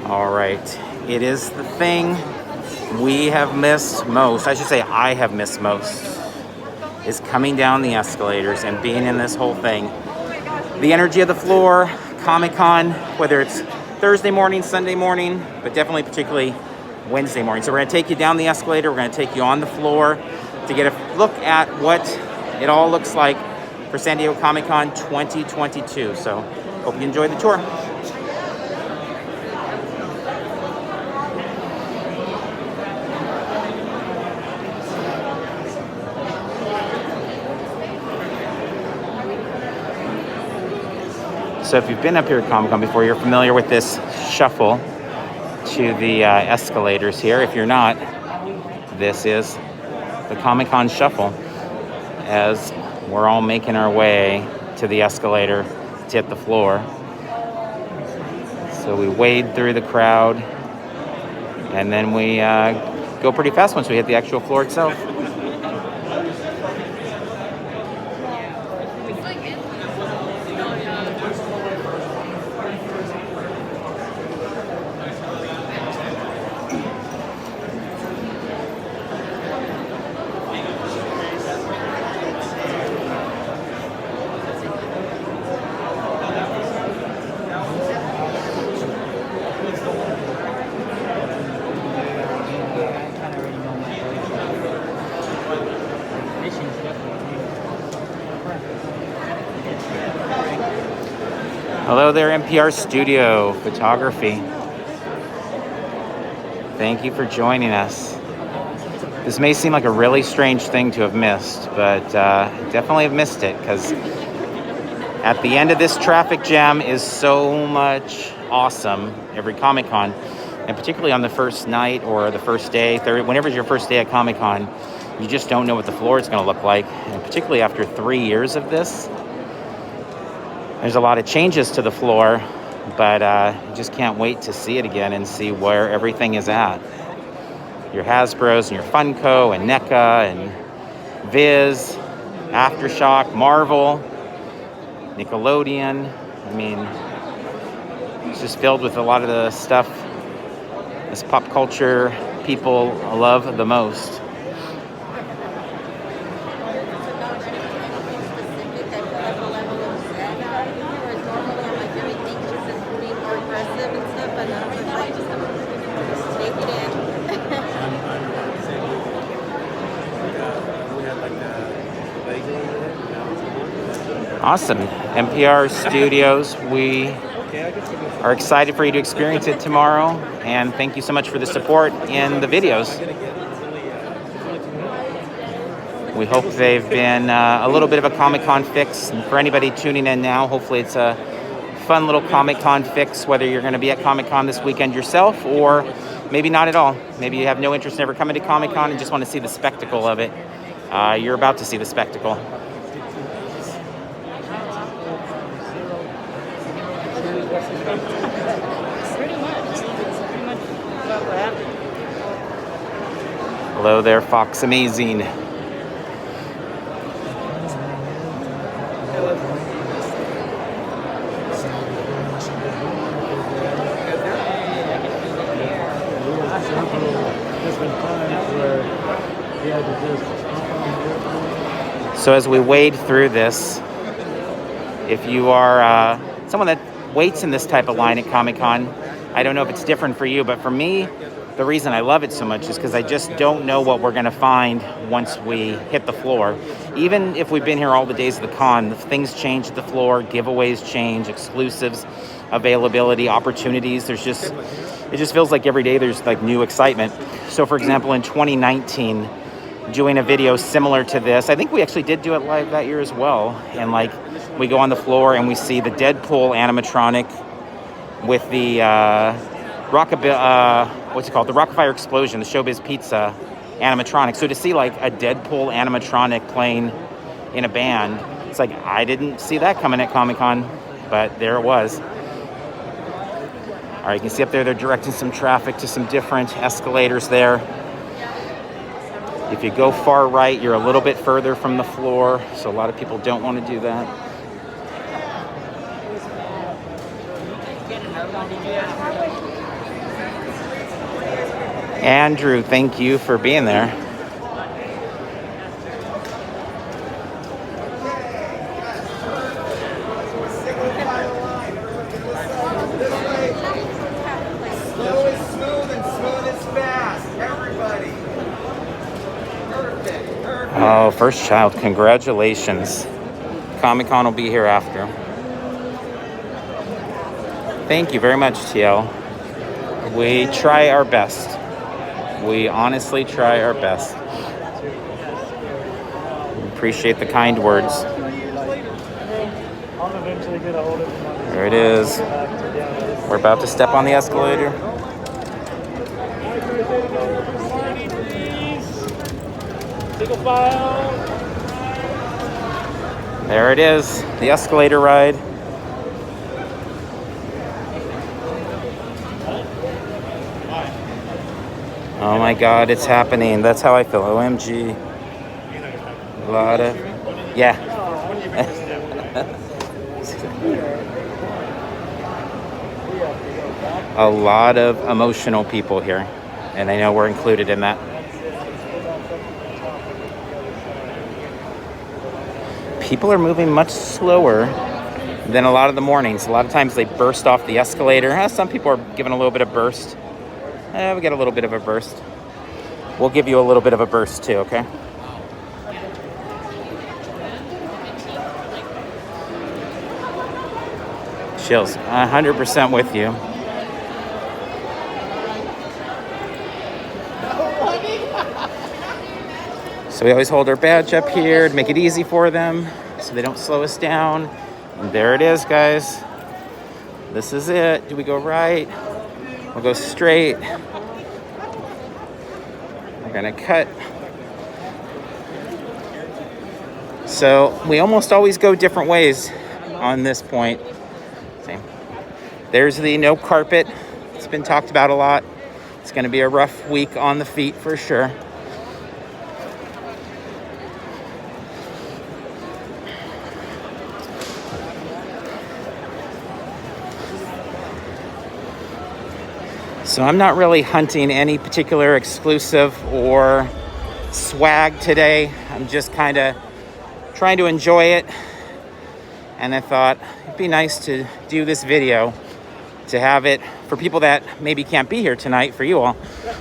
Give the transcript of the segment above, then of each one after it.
All right, it is the thing we have missed most. I should say I have missed most, is coming down the escalators and being in this whole thing. The energy of the floor, Comic-Con, whether it's Thursday morning, Sunday morning, but definitely particularly Wednesday morning. So we're going to take you down the escalator. We're going to take you on the floor to get a look at what it all looks like for San Diego Comic-Con 2022. So hope you enjoy the tour. So if you've been up here at Comic-Con before, you're familiar with this shuffle to the escalators here. If you're not, this is the Comic-Con shuffle as we're all making our way to the escalator to hit the floor. So we wade through the crowd and then we go pretty fast once we hit the actual floor itself. Hello there, NPR Studio Photography. Thank you for joining us. This may seem like a really strange thing to have missed, but definitely have missed it because at the end of this traffic jam is so much awesome every Comic-Con, and particularly on the first night or the first day, whenever it's your first day at Comic-Con, you just don't know what the floor is going to look like, and particularly after 3 years of this. There's a lot of changes to the floor, but you just can't wait to see it again and see where everything is at. Your Hasbros and your Funko and NECA and Viz, Aftershock, Marvel, Nickelodeon. I mean, it's just filled with a lot of the stuff this pop culture people love the most. Awesome. NPR Studios, we are excited for you to experience it tomorrow, and thank you so much for the support in the videos. We hope they've been a little bit of a Comic-Con fix. And for anybody tuning in now, hopefully it's a fun little Comic-Con fix, whether you're going to be at Comic-Con this weekend yourself or maybe not at all. Maybe you have no interest in ever coming to Comic-Con and just want to see the spectacle of it. You're about to see the spectacle. Hello there, Fox Amazing. So as we wade through this, if you are someone that waits in this type of line at Comic-Con, I don't know if it's different for you, but for me, the reason I love it so much is because I just don't know what we're going to find once we hit the floor. Even if we've been here all the days of the con, things change at the floor, giveaways change, exclusives, availability, opportunities. It just feels like every day there's like new excitement. So for example, in 2019, doing a video similar to this, I think we actually did do it live that year as well. And like we go on the floor and we see the Deadpool animatronic with the the Rockafire Explosion, the Showbiz Pizza animatronic. So to see like a Deadpool animatronic playing in a band, it's like I didn't see that coming at Comic-Con, but there it was. All right, you can see up there they're directing some traffic to some different escalators there. If you go far right, you're a little bit further from the floor, so a lot of people don't want to do that. Andrew, thank you for being there. Oh, first child, congratulations. Comic-Con will be here after. Thank you very much, TL. We try our best. We honestly try our best. Appreciate the kind words. There it is. We're about to step on the escalator. There it is, the escalator ride. Oh my God, it's happening. That's how I feel. OMG. A lot of, yeah. A lot of emotional people here, and I know we're included in that. People are moving much slower than a lot of the mornings. A lot of times they burst off the escalator. Some people are giving a little bit of burst. We get a little bit of a burst. We'll give you a little bit of a burst too, okay? Chills, 100% with you. So we always hold our badge up here to make it easy for them so they don't slow us down. And there it is, guys. This is it. Do we go right? We'll go straight. We're gonna cut. So we almost always go different ways on this point. Same. There's the no carpet. It's been talked about a lot. It's gonna be a rough week on the feet for sure. So I'm not really hunting any particular exclusive or swag today. I'm just kind of trying to enjoy it. And I thought it'd be nice to do this video, to have it for people that maybe can't be here tonight, for you all,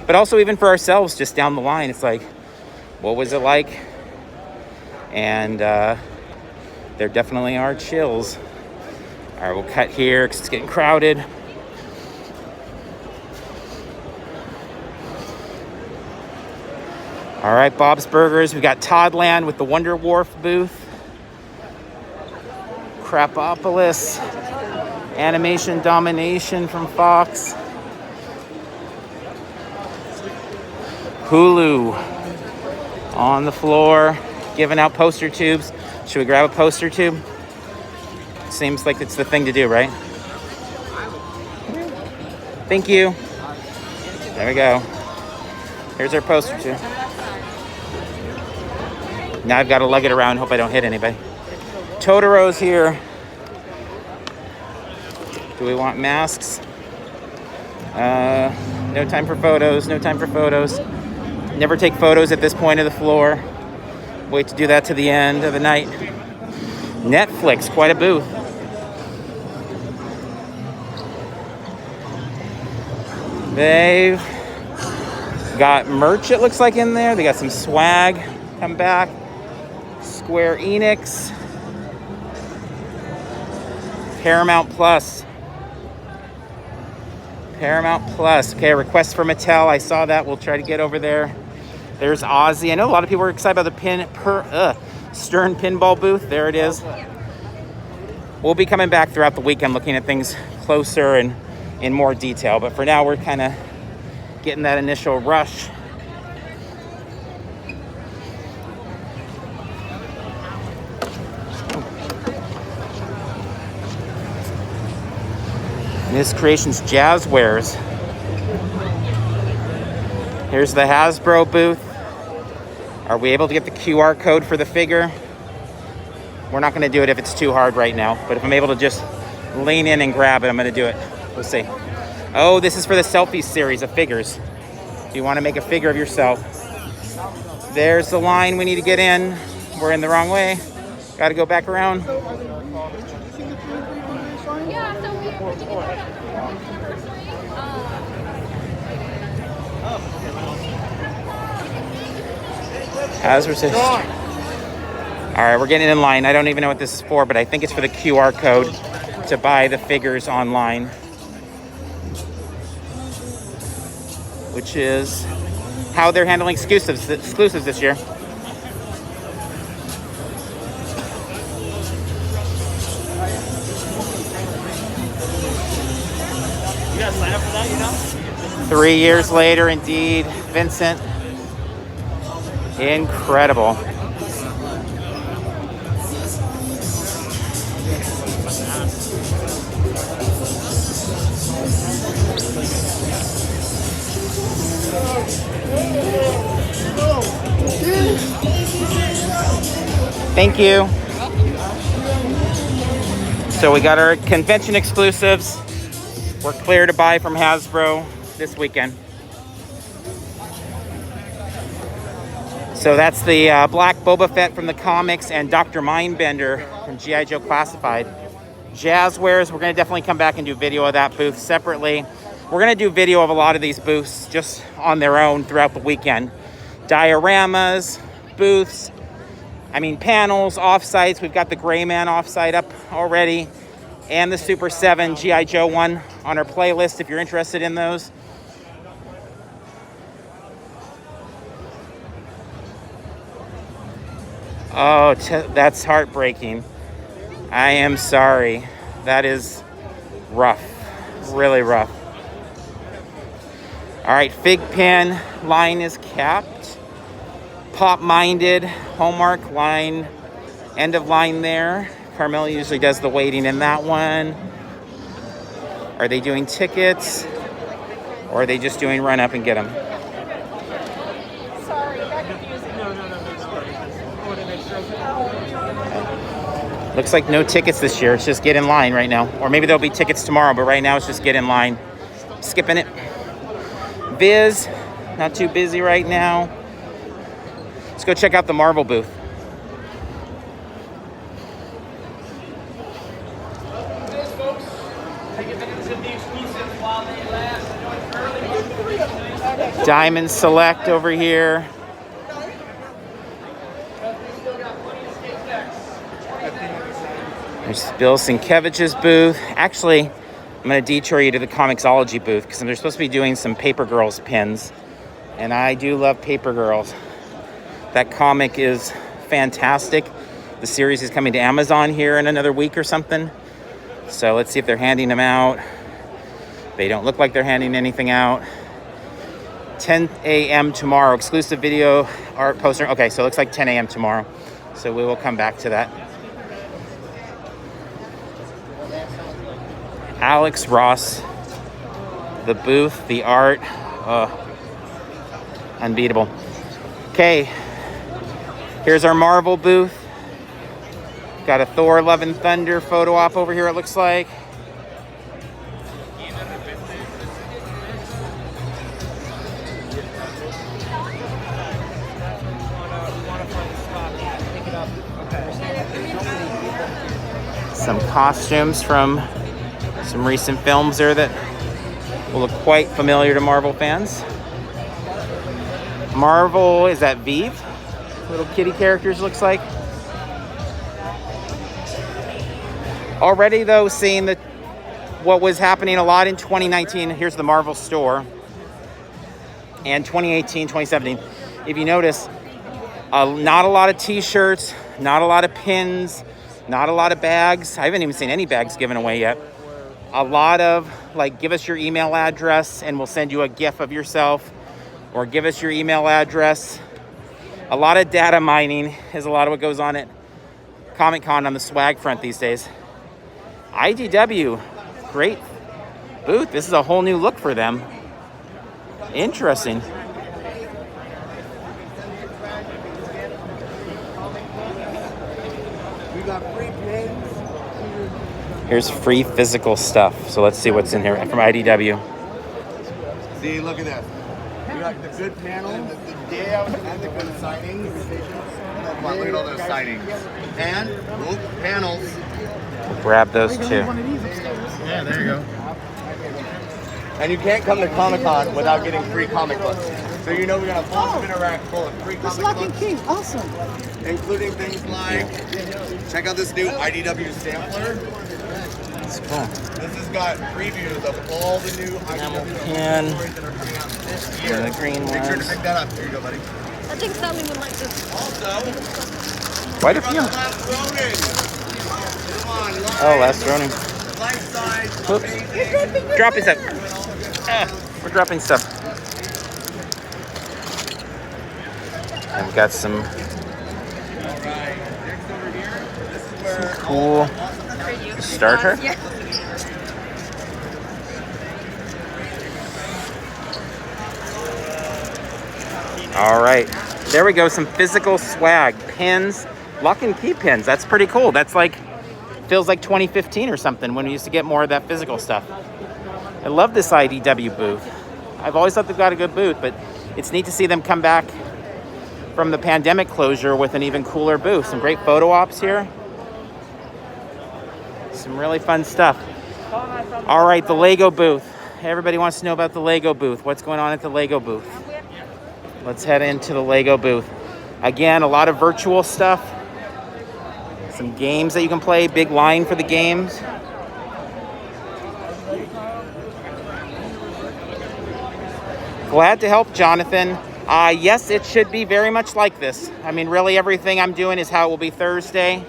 but also even for ourselves just down the line. It's like, what was it like? And there definitely are chills. All right, we'll cut here because it's getting crowded. All right, Bob's Burgers. We got Toddland with the Wonder Wharf booth. Crapopolis. Animation Domination from Fox. Hulu on the floor, giving out poster tubes. Should we grab a poster tube? Seems like it's the thing to do, right? Thank you. There we go. Here's our poster tube. Now I've got to lug it around, hope I don't hit anybody. Totoro's here. Do we want masks? No time for photos, no time for photos. Never take photos at this point of the floor. Wait to do that to the end of the night. Netflix, quite a booth. They've got merch, it looks like, in there. They got some swag. Come back. Square Enix. Paramount Plus. Paramount Plus. Okay, request for Mattel. I saw that. We'll try to get over there. There's Ozzy. I know a lot of people are excited about the Stern pinball booth. There it is. We'll be coming back throughout the weekend looking at things closer and in more detail. But for now, we're kind of getting that initial rush. Miss Creations Jazzwares. Here's the Hasbro booth. Are we able to get the QR code for the figure? We're not going to do it if it's too hard right now, but if I'm able to just lean in and grab it, I'm going to do it. We'll see. Oh, this is for the selfie series of figures. If you want to make a figure of yourself. There's the line we need to get in. We're in the wrong way. Got to go back around. As we're saying. All right, we're getting in line. I don't even know what this is for, but I think it's for the QR code to buy the figures online, which is how they're handling exclusives this year. You gotta sign up for that, you know? 3 years later, indeed, Vincent. Incredible. Thank you. So we got our convention exclusives. We're clear to buy from Hasbro this weekend. So that's the Black Boba Fett from the comics and Dr. Mindbender from G.I. Joe Classified. Jazzwares, we're going to definitely come back and do video of that booth separately. We're going to do video of a lot of these booths just on their own throughout the weekend. Dioramas, booths, panels, offsites. We've got the Gray Man offsite up already, and the Super 7 G.I. Joe one on our playlist if you're interested in those. Oh, that's heartbreaking. I am sorry. That is rough. Really rough. All right, Fig Pen line is capped. Pop Minded, Hallmark line, end of line there. Carmel usually does the waiting in that one. Are they doing tickets? Or are they just doing run up and get them? Sorry, got confusing. Looks like no tickets this year. It's just get in line right now. Or maybe there'll be tickets tomorrow, but right now it's just get in line. Skipping it. Viz, not too busy right now. Let's go check out the Marvel booth. Diamond Select over here. There's Bill Sienkiewicz's booth. Actually, I'm going to detour you to the Comixology booth because they're supposed to be doing some Paper Girls pins. And I do love Paper Girls. That comic is fantastic. The series is coming to Amazon here in another week or something. So let's see if they're handing them out. They don't look like they're handing anything out. 10 a.m. tomorrow. Exclusive video art poster. Okay, so it looks like 10 a.m. tomorrow. So we will come back to that. Alex Ross. The booth, the art. Unbeatable. Okay. Here's our Marvel booth. Got a Thor Love and Thunder photo op over here, it looks like. Some costumes from some recent films there that will look quite familiar to Marvel fans. Marvel, is that Vive? Little kitty characters, looks like. Already, though, seeing what was happening a lot in 2019. Here's the Marvel store. And 2018, 2017. If you notice, not a lot of t-shirts, not a lot of pins, not a lot of bags. I haven't even seen any bags given away yet. A lot of, give us your email address and we'll send you a GIF of yourself. Or give us your email address. A lot of data mining is a lot of what goes on at Comic-Con on the swag front these days. IDW, great booth. This is a whole new look for them. Interesting. Here's free physical stuff. So let's see what's in here from IDW. See, look at this. We got the good panel, the day out and the good signings. Come on, look at all those signings. And, panels. Grab those two. Yeah, there you go. And you can't come to Comic-Con without getting free comic books. So you know we're going to have lots of interact full of free comic books. King, awesome. Including things like, check out this new Idw Sampler. That's cool. This has got previews of all the new IDW Pen. stories that are coming out this year. The green Make sure to ones. pick that up. Here you go, buddy. I think Sally would like this. Also, Quite a few. Last Ronin. Come on, Oh, Last Ronin. life-size. Whoops. amazing. Dropping stuff. We're dropping stuff. And we've got some All right. Next over here. This is where cool starter. All right, there we go. Some physical swag, pins, lock and key pins. That's pretty cool. That's like, feels like 2015 or something when we used to get more of that physical stuff. I love this IDW booth. I've always thought they've got a good booth, but it's neat to see them come back from the pandemic closure with an even cooler booth. Some great photo ops here. Some really fun stuff. All right, the Lego booth. Everybody wants to know about the Lego booth. What's going on at the Lego booth? Let's head into the Lego booth. Again, a lot of virtual stuff. Some games that you can play. Big line for the games. Glad to help, Jonathan. Yes, it should be very much like this. I mean, really everything I'm doing is how it will be Thursday.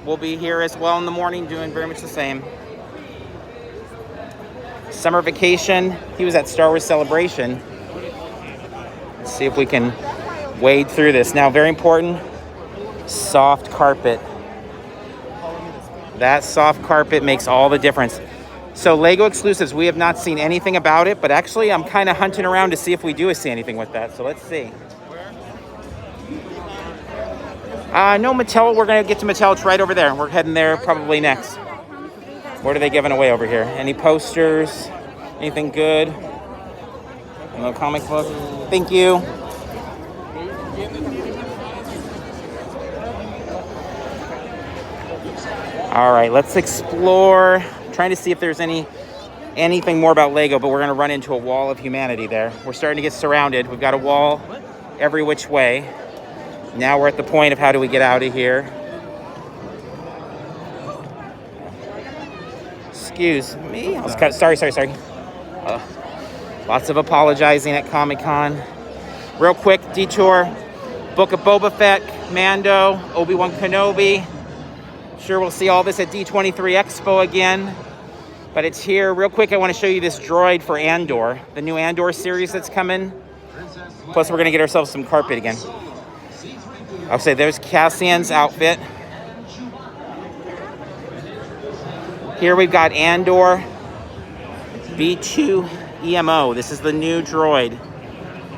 We'll be here as well in the morning doing very much the same. Summer vacation. He was at Star Wars Celebration. Let's see if we can wade through this. Now, very important, soft carpet. That soft carpet makes all the difference. So Lego exclusives, we have not seen anything about it, but actually I'm kind of hunting around to see if we do see anything with that. So let's see. No, Mattel, we're going to get to Mattel. It's right over there. We're heading there probably next. What are they giving away over here? Any posters? Anything good? No comic book? Thank you. All right, let's explore. I'm trying to see if there's anything more about Lego, but we're going to run into a wall of humanity there. We're starting to get surrounded. We've got a wall every which way. Now we're at the point of how do we get out of here. Excuse me. I was sorry. Lots of apologizing at Comic-Con. Real quick detour. Book of Boba Fett, Mando, Obi-Wan Kenobi. Sure, we'll see all this at D23 Expo again. But it's here. Real quick, I want to show you this droid for Andor. The new Andor series that's coming. Plus, we're going to get ourselves some carpet again. I'll say there's Cassian's outfit. Here we've got Andor B2 EMO. This is the new droid.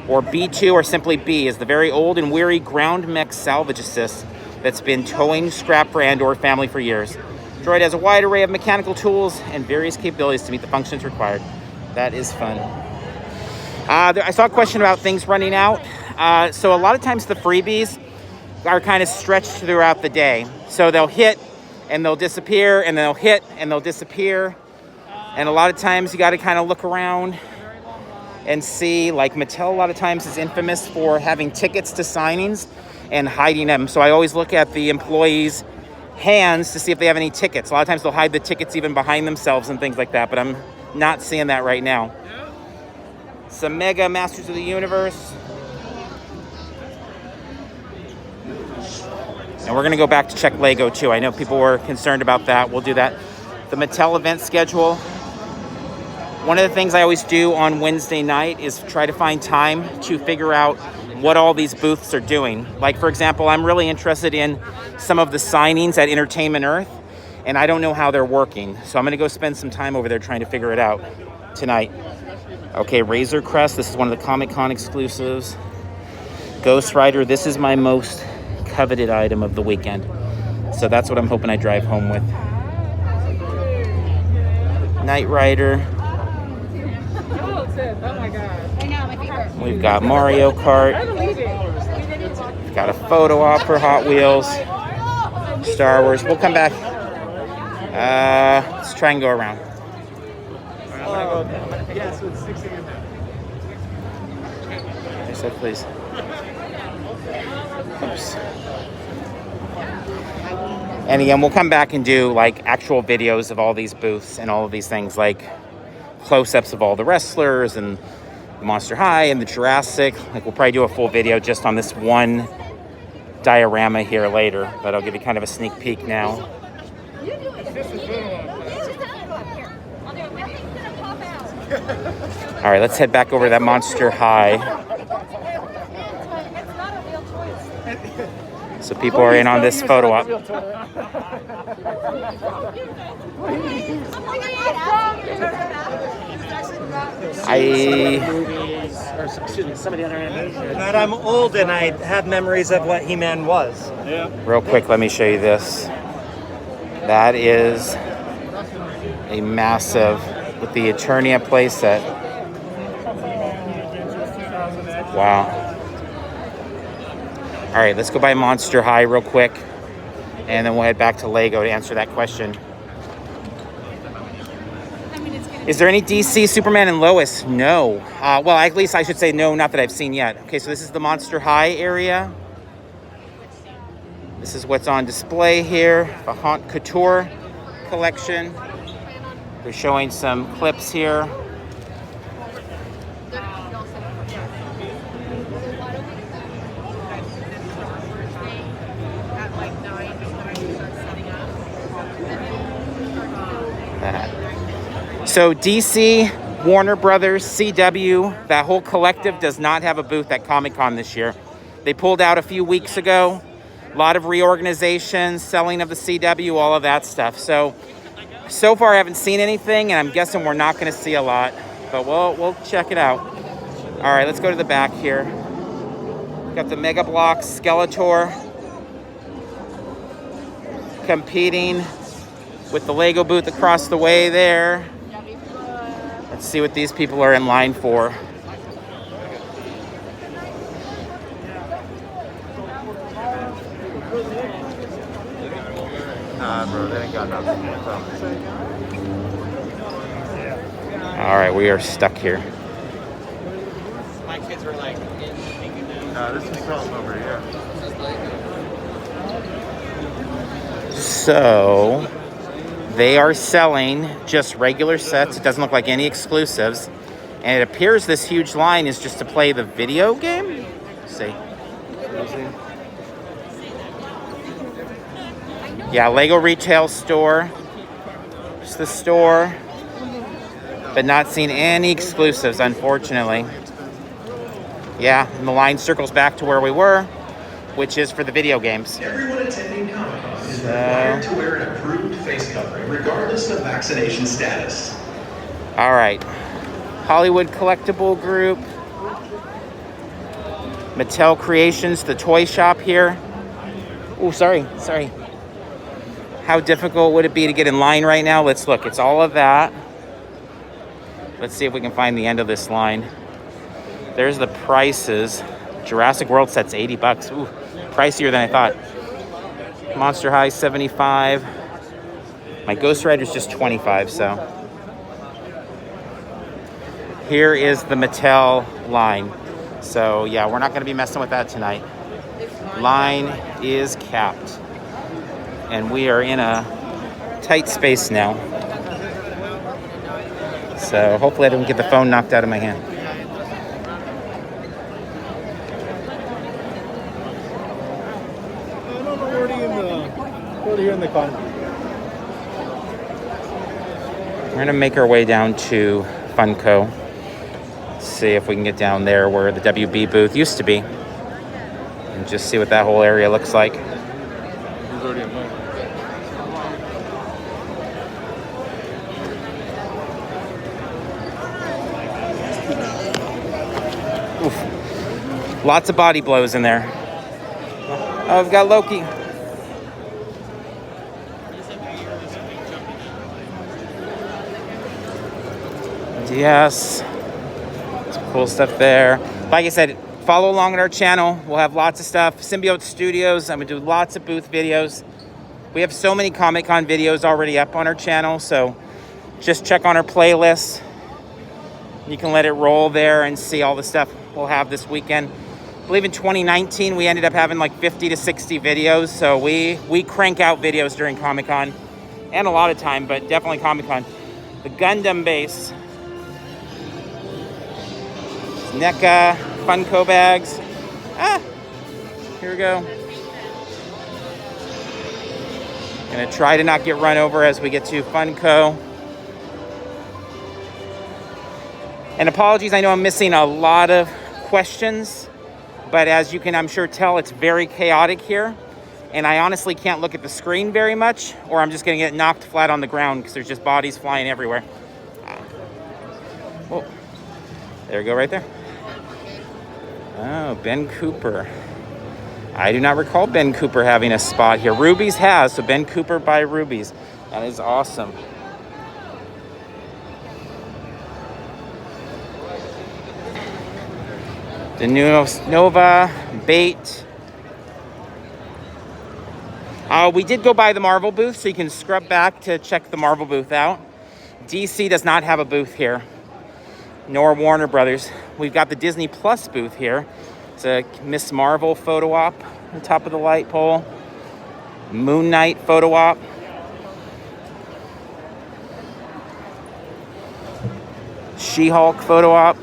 Or B2 or simply B is the very old and weary ground mech salvage assist that's been towing scrap for Andor family for years. Droid has a wide array of mechanical tools and various capabilities to meet the functions required. That is fun. I saw a question about things running out. So a lot of times the freebies are kind of stretched throughout the day. So they'll hit and they'll disappear and they'll hit and they'll disappear. And a lot of times you got to kind of look around and see, like Mattel a lot of times is infamous for having tickets to signings and hiding them. So I always look at the employees' hands to see if they have any tickets. A lot of times they'll hide the tickets even behind themselves and things like that, but I'm not seeing that right now. Some Mega Masters of the Universe. And we're going to go back to check Lego too. I know people were concerned about that. We'll do that. The Mattel event schedule. One of the things I always do on Wednesday night is try to find time to figure out what all these booths are doing. Like, for example, I'm really interested in some of the signings at Entertainment Earth, and I don't know how they're working. So I'm going to go spend some time over there trying to figure it out tonight. Okay, Razor Crest. This is one of the Comic-Con exclusives. Ghost Rider. This is my most coveted item of the weekend. So that's what I'm hoping I drive home with. Knight Rider. We've got Mario Kart. We've got a photo op for Hot Wheels. Star Wars. We'll come back. Let's try and go around. Yes, please. Oops. And again, we'll come back and do like actual videos of all these booths and all of these things, like close-ups of all the wrestlers and the Monster High and the Jurassic. Like we'll probably do a full video just on this one diorama here later, but I'll give you kind of a sneak peek now. All right, let's head back over to that Monster High. So people are in on this photo op. That I'm old and I have memories of what He-Man was. Yeah. Real quick, let me show you this. That is a massive, with the Eternia playset. Wow. All right, let's go by Monster High real quick, and then we'll head back to Lego to answer that question. Is there any DC Superman and Lois? No. Well, at least I should say no, not that I've seen yet. Okay, so this is the Monster High area. This is what's on display here, the Haute Couture collection. They're showing some clips here. So DC, Warner Brothers, CW, that whole collective does not have a booth at Comic-Con this year. They pulled out a few weeks ago. A lot of reorganization, selling of the CW, all of that stuff. So far I haven't seen anything, and I'm guessing we're not going to see a lot. But we'll check it out. All right, let's go to the back here. Got the Mega Bloks Skeletor competing with the Lego booth across the way there. Let's see what these people are in line for. Nah, bro, they ain't got nothing. All right, we are stuck here. My kids were like, Nah, this is something over here. So they are selling just regular sets. It doesn't look like any exclusives. And it appears this huge line is just to play the video game. Let's see. Yeah, Lego retail store. Just the store. But not seeing any exclusives, unfortunately. Yeah, and the line circles back to where we were, which is for the video games. Everyone attending Comic-Con is required to wear an approved face covering, regardless of vaccination status. All right. Hollywood Collectible Group. Mattel Creations, the toy shop here. Oh, sorry. How difficult would it be to get in line right now? Let's look. It's all of that. Let's see if we can find the end of this line. There's the prices. Jurassic World set's $80. Ooh, pricier than I thought. Monster High, $75. My Ghost Rider's just $25, so. Here is the Mattel line. So yeah, we're not gonna be messing with that tonight. Line is capped. And we are in a tight space now. So hopefully I don't get the phone knocked out of my hand. Here in the con. We're gonna make our way down to Funko. See if we can get down there where the WB booth used to be. And just see what that whole area looks like. Oof. Lots of body blows in there. Oh, we've got Loki. Yes. Some cool stuff there. Like I said, follow along on our channel. We'll have lots of stuff. Symbiote Studios, I'm going to do lots of booth videos. We have so many Comic-Con videos already up on our channel, so just check on our playlist. You can let it roll there and see all the stuff we'll have this weekend. I believe in 2019, we ended up having like 50 to 60 videos, so we crank out videos during Comic-Con, and a lot of time, but definitely Comic-Con. The Gundam base. NECA Funko bags. Here we go. Gonna try to not get run over as we get to Funko. And apologies, I know I'm missing a lot of questions, but as you can, I'm sure, tell, it's very chaotic here. And I honestly can't look at the screen very much, or I'm just gonna get knocked flat on the ground because there's just bodies flying everywhere. Oh, there we go right there. Oh, Ben Cooper. I do not recall Ben Cooper having a spot here. Ruby's has, so Ben Cooper by Ruby's. That is awesome. The new Nova Bait. We did go by the Marvel booth, so you can scrub back to check the Marvel booth out. DC does not have a booth here, nor Warner Brothers. We've got the Disney Plus booth here. It's a Miss Marvel photo op on top of the light pole. Moon Knight photo op. She-Hulk photo op.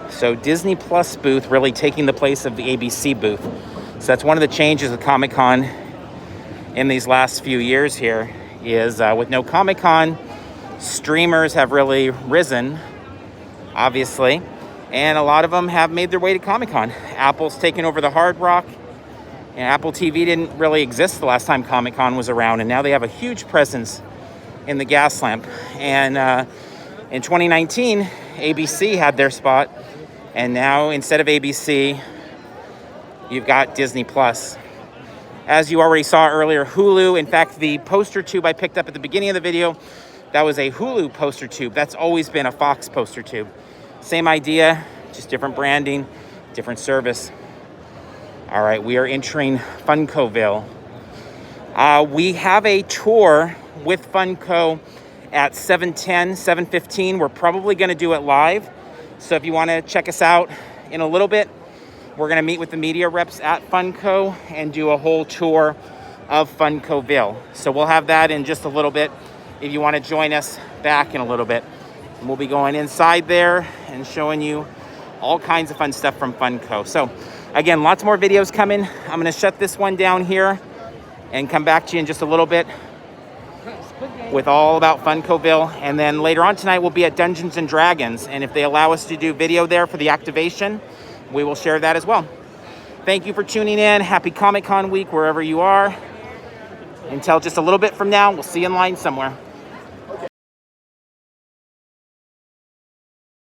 So Disney Plus booth really taking the place of the ABC booth. So that's one of the changes of Comic-Con in these last few years here is with no Comic-Con, streamers have really risen, obviously, and a lot of them have made their way to Comic-Con. Apple's taken over the Hard Rock, and Apple TV didn't really exist the last time Comic-Con was around, and now they have a huge presence in the Gaslamp. And in 2019, ABC had their spot, and now instead of ABC, you've got Disney Plus. As you already saw earlier, Hulu, in fact, the poster tube I picked up at the beginning of the video, that was a Hulu poster tube. That's always been a Fox poster tube. Same idea, just different branding, different service. All right, we are entering Funkoville. We have a tour with Funko at 7:10, 7:15. We're probably gonna do it live. So if you wanna check us out in a little bit, we're gonna meet with the media reps at Funko and do a whole tour of Funkoville. So we'll have that in just a little bit if you wanna join us back in a little bit. And we'll be going inside there and showing you all kinds of fun stuff from Funko. So again, lots more videos coming. I'm gonna shut this one down here and come back to you in just a little bit with all about Funkoville. And then later on tonight, we'll be at Dungeons and Dragons. And if they allow us to do video there for the activation, we will share that as well. Thank you for tuning in. Happy Comic-Con week wherever you are. Until just a little bit from now, we'll see you in line somewhere.